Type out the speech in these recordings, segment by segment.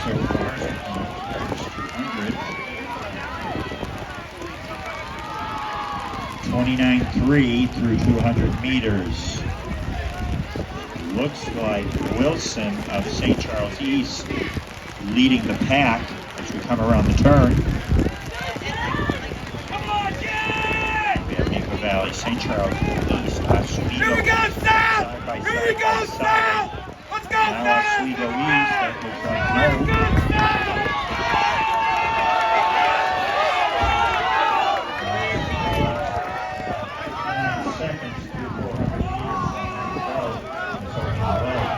so far in the first 200. 29.3 through 200 meters. Looks like Wilson of St. Charles East leading the pack as we come around the turn. We have Maple Valley, St. Charles East, Oswego. Here we go, South! Here we go, South! Let's go, South! Now Oswego East, that looks like no. Seconds through 400 meters on that road. It's opening leg.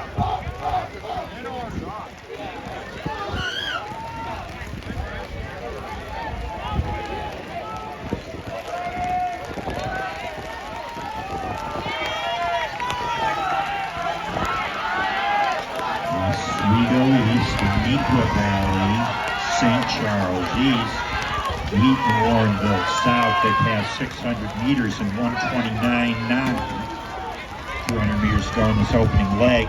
Oswego East, Maple Valley, St. Charles East, Wheaton, Warrenville South. They passed 600 meters in 1:29.9. 200 meters to go in this opening leg.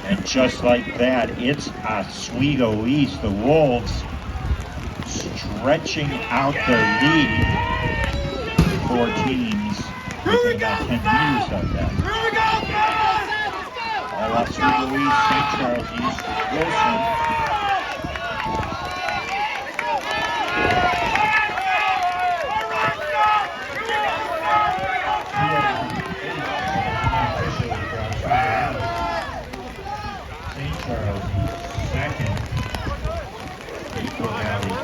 And just like that, it's Oswego East, the Wolves, stretching out their lead. 4 teams within about 10 meters of that. All Oswego East, St. Charles East, Wilson. St. Charles East second. Maple Valley